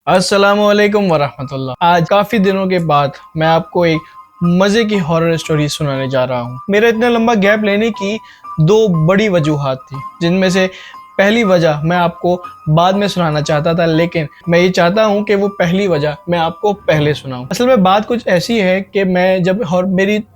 अस्सलामुअलैकुम वरहमतुल्लाह। आज काफ़ी दिनों के बाद मैं आपको एक मज़े की हॉरर स्टोरी सुनाने जा रहा हूँ। मेरा इतना लंबा गैप लेने की दो बड़ी वजूहात थी, जिनमें से पहली वजह मैं आपको बाद में सुनाना चाहता था, लेकिन मैं ये चाहता हूँ कि वो पहली वजह मैं आपको पहले सुनाऊँ। असल में बात कुछ ऐसी है कि मैं जब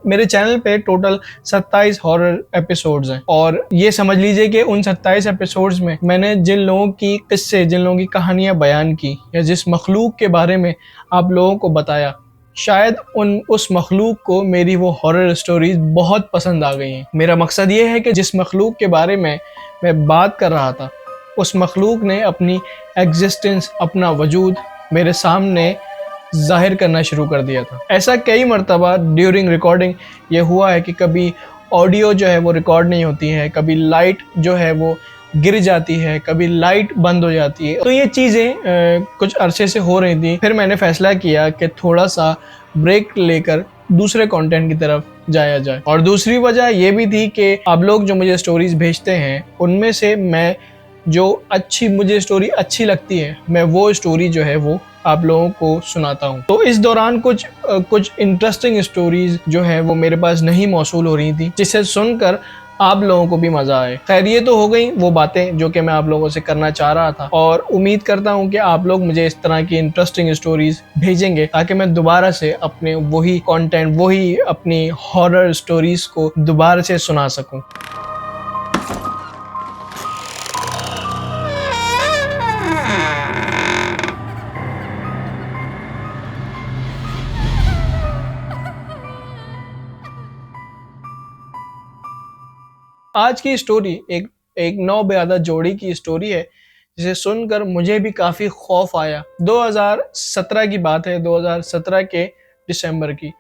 मेरे चैनल पे टोटल 27 हॉरर एपिसोड्स हैं, और ये समझ लीजिए कि उन 27 एपिसोड्स में मैंने जिन लोगों की किस्से, जिन लोगों की कहानियाँ बयान की, या जिस मखलूक के बारे में आप लोगों को बताया, शायद उस मखलूक को मेरी वो हॉरर स्टोरीज बहुत पसंद आ गई हैं। मेरा मकसद ये है कि जिस मखलूक के बारे में मैं बात कर रहा था, उस मखलूक ने अपनी एग्जिस्टेंस, अपना वजूद मेरे सामने जाहिर करना शुरू कर दिया था। ऐसा कई मरतबा ड्यूरिंग रिकॉर्डिंग ये हुआ है कि कभी ऑडियो जो है वो रिकॉर्ड नहीं होती है, कभी लाइट जो है वो गिर जाती है, कभी लाइट बंद हो जाती है। तो ये चीज़ें कुछ अरसे से हो रही थी। फिर मैंने फैसला किया कि थोड़ा सा ब्रेक लेकर दूसरे कंटेंट की तरफ जाया जाए। और दूसरी वजह ये भी थी कि आप लोग जो मुझे स्टोरीज भेजते हैं, उनमें से मैं जो मुझे स्टोरी अच्छी लगती है, मैं वो स्टोरी जो है वो आप लोगों को सुनाता हूँ। तो इस दौरान कुछ इंटरेस्टिंग स्टोरीज जो है वो मेरे पास नहीं मौसूल हो रही थी, जिसे सुनकर आप लोगों को भी मजा आए। खैर, ये तो हो गई वो बातें जो कि मैं आप लोगों से करना चाह रहा था, और उम्मीद करता हूँ कि आप लोग मुझे इस तरह की इंटरेस्टिंग स्टोरीज भेजेंगे, ताकि मैं दोबारा से अपने वही कंटेंट, वही अपनी हॉरर स्टोरीज को दोबारा से सुना सकूं। आज की स्टोरी एक नौबयादा जोड़ी की स्टोरी है, जिसे सुनकर मुझे भी काफ़ी खौफ आया। 2017 की बात है, 2017 के दिसंबर की।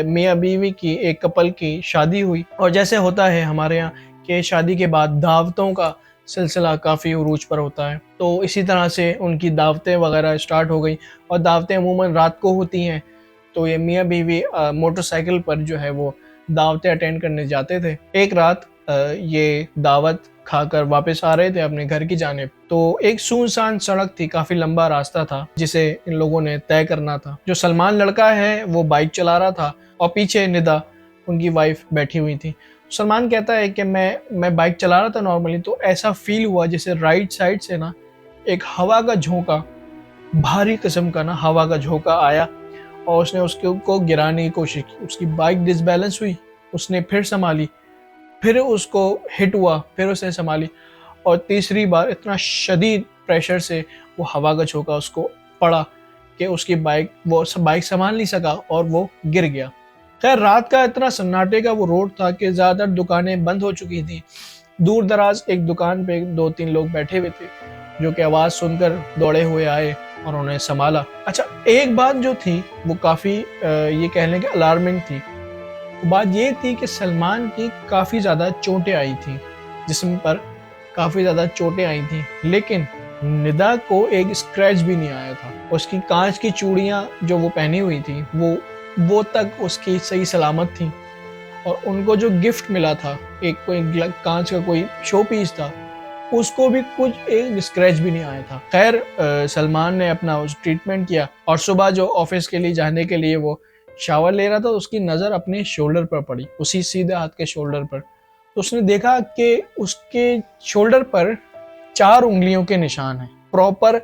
मियाँ बीवी की, एक कपल की शादी हुई, और जैसे होता है हमारे यहाँ कि शादी के बाद दावतों का सिलसिला काफ़ी उरूज पर होता है। तो इसी तरह से उनकी दावतें वगैरह स्टार्ट हो गई, और दावतें अमूमन रात को होती हैं। तो ये मियाँ बीवी मोटरसाइकिल पर जो है वो दावतें अटेंड करने जाते थे। एक रात ये दावत खाकर वापस आ रहे थे अपने घर की जानिब। तो एक सुनसान सड़क थी, काफी लंबा रास्ता था जिसे इन लोगों ने तय करना था। जो सलमान लड़का है वो बाइक चला रहा था, और पीछे निदा उनकी वाइफ बैठी हुई थी। सलमान कहता है कि मैं बाइक चला रहा था नॉर्मली, तो ऐसा फील हुआ जैसे राइट साइड से ना एक हवा का झोंका, भारी किस्म का ना हवा का झोंका आया, और उसने उसको गिराने की कोशिश की। उसकी बाइक डिसबैलेंस हुई, उसने फिर संभाली, फिर उसको हिट हुआ, फिर उसने संभाली, और तीसरी बार इतना शदीद प्रेशर से वो हवा का झोंका उसको पड़ा कि उसकी बाइक संभाल नहीं सका और वो गिर गया। खैर, रात का इतना सन्नाटे का वो रोड था कि ज़्यादातर दुकानें बंद हो चुकी थी। दूर दराज एक दुकान पे 2-3 लोग बैठे हुए थे, जो कि आवाज़ सुनकर दौड़े हुए आए और उन्हें संभाला। अच्छा, एक बात जो थी वो काफ़ी ये कह लें कि अलार्मिंग थी। बात ये थी कि सलमान की काफ़ी ज़्यादा चोटें आई थी, जिस्म पर काफ़ी ज़्यादा चोटें आई थी, लेकिन निदा को एक स्क्रैच भी नहीं आया था। उसकी कांच की चूड़ियाँ जो वो पहनी हुई थी वो तक उसकी सही सलामत थी, और उनको जो गिफ्ट मिला था, एक कोई कांच का कोई शो पीस था, उसको भी कुछ एक स्क्रैच भी नहीं आया था। खैर, सलमान ने अपना उस ट्रीटमेंट किया, और सुबह जो ऑफिस के लिए जाने के लिए वो शावर ले रहा था, उसकी नज़र अपने शोल्डर पर पड़ी, उसी सीधे हाथ के शोल्डर पर। तो उसने देखा कि उसके शोल्डर पर 4 उंगलियों के निशान हैं, प्रॉपर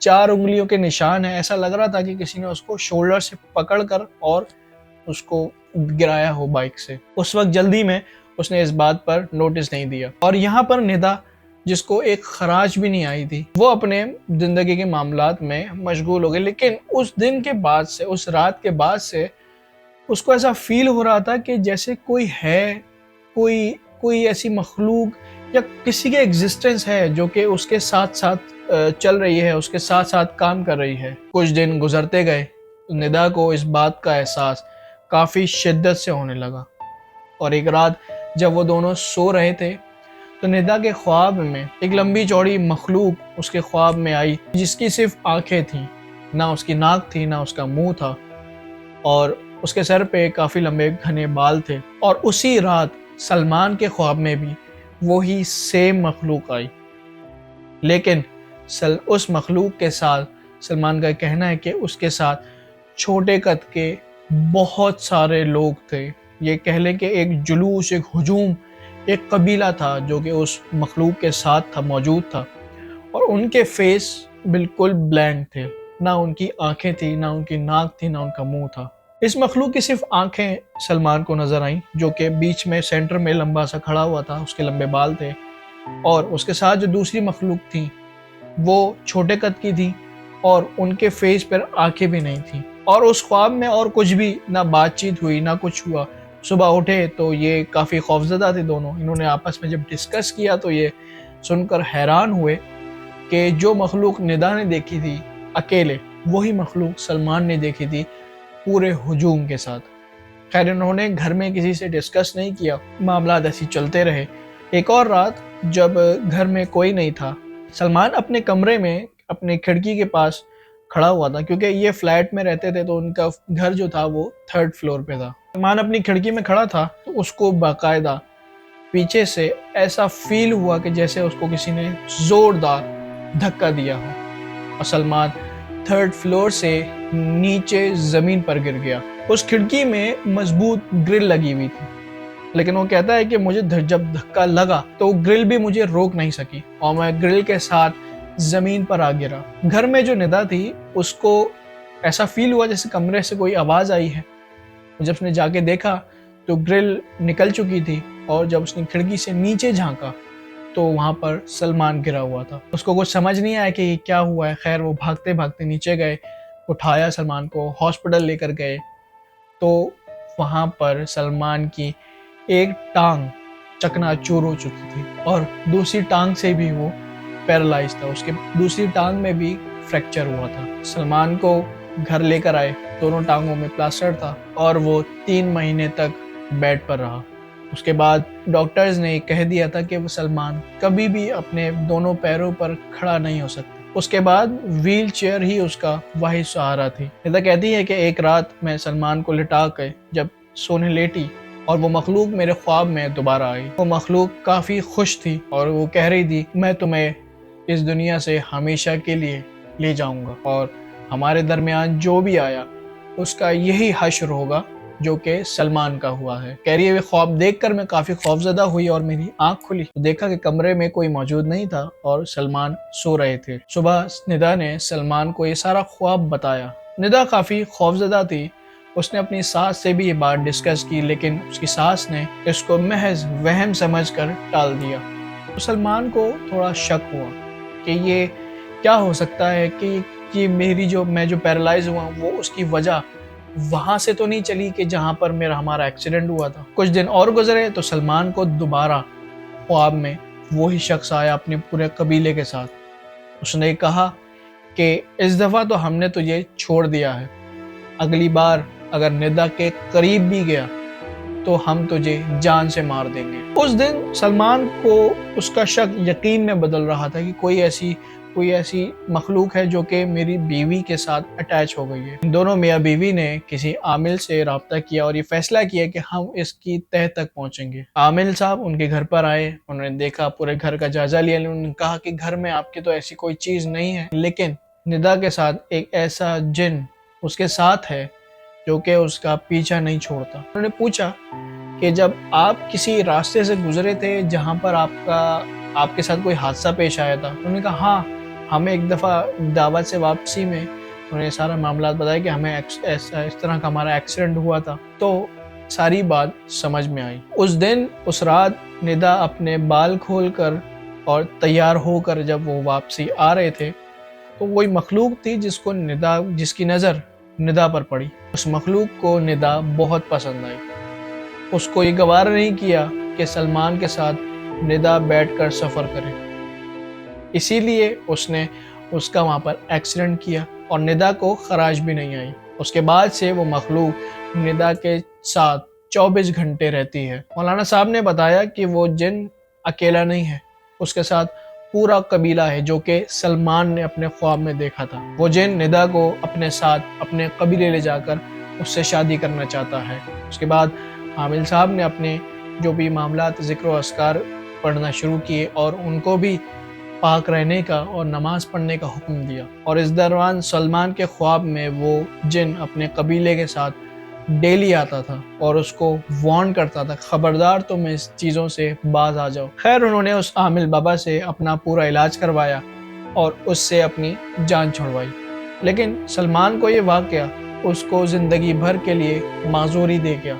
4 उंगलियों के निशान हैं। ऐसा लग रहा था कि किसी ने उसको शोल्डर से पकड़कर और उसको गिराया हो बाइक से। उस वक्त जल्दी में उसने इस बात पर नोटिस नहीं दिया, और यहाँ पर निदा, जिसको एक खराज भी नहीं आई थी, वो अपने जिंदगी के मामलात में मशगूल हो गई। लेकिन उस दिन के बाद से, उस रात के बाद से, उसको ऐसा फील हो रहा था कि जैसे कोई है, कोई कोई ऐसी मखलूक या किसी की एग्जिस्टेंस है जो कि उसके साथ साथ चल रही है, उसके साथ साथ काम कर रही है। कुछ दिन गुजरते गए, निदा को इस बात का एहसास काफ़ी शिद्दत से होने लगा, और एक रात जब वो दोनों सो रहे थे, तो निदा के ख्वाब में एक लंबी चौड़ी मखलूक उसके ख्वाब में आई, जिसकी सिर्फ आंखें थीं, ना उसकी नाक थी, ना उसका मुंह था, और उसके सर पे काफ़ी लंबे घने बाल थे। और उसी रात सलमान के ख्वाब में भी वही सेम मखलूक आई, लेकिन उस मखलूक के साथ सलमान का कहना है कि उसके साथ छोटे कद के बहुत सारे लोग थे। ये कह लें कि एक जुलूस, एक हुजूम, एक कबीला था जो कि उस मखलूक के साथ था, मौजूद था, और उनके फेस बिल्कुल ब्लैंक थे। ना उनकी आंखें थी, ना उनकी नाक थी, ना उनका मुंह था। इस मखलूक की सिर्फ आंखें सलमान को नजर आईं, जो कि बीच में सेंटर में लंबा सा खड़ा हुआ था, उसके लंबे बाल थे, और उसके साथ जो दूसरी मखलूक थी वो छोटे कद की थी और उनके फेस पर आंखें भी नहीं थी। और उस ख्वाब में और कुछ भी ना बातचीत हुई, ना कुछ हुआ। सुबह उठे तो ये काफ़ी खौफजदा थे दोनों। इन्होंने आपस में जब डिस्कस किया तो ये सुनकर हैरान हुए कि जो मखलूक निदा ने देखी थी अकेले, वही मखलूक सलमान ने देखी थी पूरे हुजूम के साथ। खैर, इन्होंने घर में किसी से डिस्कस नहीं किया, मामला ऐसे चलते रहे। एक और रात जब घर में कोई नहीं था, सलमान अपने कमरे में अपने खिड़की के पास खड़ा हुआ था, क्योंकि ये फ्लैट में रहते थे तो उनका घर जो था वो 3rd फ्लोर पे था। सलमान अपनी खिड़की में खड़ा था तो उसको बाकायदा पीछे से ऐसा फील हुआ कि जैसे उसको किसी ने जोरदार धक्का दिया हो, और सलमान 3rd फ्लोर से नीचे जमीन पर गिर गया। उस खिड़की में मजबूत ग्रिल लगी हुई थी, लेकिन वो कहता है कि मुझे जब धक्का लगा तो ग्रिल भी मुझे रोक नहीं सकी और मैं ग्रिल के साथ जमीन पर आ गिरा। घर में जो निदा थी उसको ऐसा फील हुआ जैसे कमरे से कोई आवाज आई है। जब उसने जाके देखा तो ग्रिल निकल चुकी थी, और जब उसने खिड़की से नीचे झांका तो वहां पर सलमान गिरा हुआ था। उसको कुछ समझ नहीं आया कि ये क्या हुआ है। खैर, वो भागते भागते नीचे गए, उठाया सलमान को, हॉस्पिटल लेकर गए तो वहां पर सलमान की एक टांग चकनाचूर हो चुकी थी और दूसरी टांग से भी वो पैरालाइज था। उसके दूसरी टांग में भी फ्रैक्चर हुआ था। सलमान को घर लेकर आए, दोनों टांगों में प्लास्टर था और वो 3 महीने तक बेड पर रहा। उसके बाद डॉक्टर्स ने कह दिया था कि वो सलमान कभी भी अपने दोनों पैरों पर खड़ा नहीं हो सकता। उसके बाद व्हील चेयर ही उसका वाहिद सहारा थी। निदा कहती है कि एक रात मैं सलमान को लिटा कर जब सोने लेटी और वो मखलूक मेरे ख्वाब में दोबारा आई। वो मखलूक काफ़ी खुश थी और वो कह रही थी, मैं तुम्हें इस दुनिया से हमेशा के लिए ले जाऊंगा और हमारे दरमियान जो भी आया उसका यही हश्र होगा जो कि सलमान का हुआ है। कह रही है, वे ख्वाब देखकर मैं काफ़ी खौफजदा हुई और मेरी आंख खुली तो देखा कि कमरे में कोई मौजूद नहीं था और सलमान सो रहे थे। सुबह निदा ने सलमान को ये सारा ख्वाब बताया। निदा काफ़ी खौफजदा थी। उसने अपनी सास से भी ये बात डिस्कस की, लेकिन उसकी सास ने इसको महज वहम समझकर टाल दिया। तो सलमान को थोड़ा शक हुआ कि ये क्या हो सकता है कि मैं जो पैरालाइज हुआ वो उसकी वजह वहां से तो नहीं चली कि जहां पर हमारा एक्सीडेंट हुआ था। कुछ दिन और गुजरे तो सलमान को दोबारा ख्वाब में वही शख्स आया अपने पूरे कबीले के साथ। उसने कहा कि इस दफ़ा तो हमने तुझे छोड़ दिया है, अगली बार अगर निदा के करीब भी गया तो हम तुझे जान से मार देंगे। उस दिन सलमान को उसका शक यकीन में बदल रहा था कि कोई ऐसी मखलूक है जो कि मेरी बीवी के साथ अटैच हो गई है। इन दोनों मियाँ बीवी ने किसी आमिल से रब्ता किया और ये फैसला किया कि हम इसकी तह तक पहुंचेंगे। आमिल साहब उनके घर पर आए, उन्होंने देखा, पूरे घर का जायजा लिया। उन्होंने कहा कि घर में आपकी तो ऐसी कोई चीज़ नहीं है, लेकिन निदा के साथ एक ऐसा जिन उसके साथ है जो कि उसका पीछा नहीं छोड़ता। उन्होंने पूछा कि जब आप किसी रास्ते से गुजरे थे जहाँ पर आपके साथ कोई हादसा पेश आया था? उन्होंने कहा हाँ, हमें एक दफ़ा दावत से वापसी में उन्होंने सारा मामला बताया कि हमें इस तरह का हमारा एक्सीडेंट हुआ था। तो सारी बात समझ में आई। उस दिन उस रात निदा अपने बाल खोलकर और तैयार होकर जब वो वापसी आ रहे थे तो वही मखलूक थी जिसकी नज़र निदा पर पड़ी। उस मखलूक को निदा बहुत पसंद आई। उसको ये गवारा नहीं किया कि सलमान के साथ निदा बैठकर सफ़र करे, इसीलिए उसने उसका वहाँ पर एक्सीडेंट किया और निदा को खराज भी नहीं आई। उसके बाद से वो मखलूक निदा के साथ 24 घंटे रहती है। मौलाना साहब ने बताया कि वो जिन अकेला नहीं है, उसके साथ पूरा कबीला है जो कि सलमान ने अपने ख्वाब में देखा था। वो जिन निदा को अपने साथ अपने कबीले ले जाकर उससे शादी करना चाहता है। उसके बाद आमिल साहब ने अपने जो भी मामलात ज़िक्र व अस्कार पढ़ना शुरू किए और उनको भी पाक रहने का और नमाज पढ़ने का हुक्म दिया। और इस दौरान सलमान के ख्वाब में वो जिन अपने कबीले के साथ डेली आता था और उसको वार्न करता था, खबरदार तुम इस चीज़ों से बाज आ जाओ। खैर उन्होंने उस आमिल बाबा से अपना पूरा इलाज करवाया और उससे अपनी जान छुड़वाई। लेकिन सलमान को ये वाक़या उसको ज़िंदगी भर के लिए माजूरी दे गया।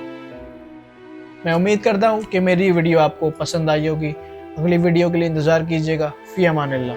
मैं उम्मीद करता हूँ कि मेरी वीडियो आपको पसंद आई होगी। अगली वीडियो के लिए इंतज़ार कीजिएगा। फ़ी अमानिल्लाह।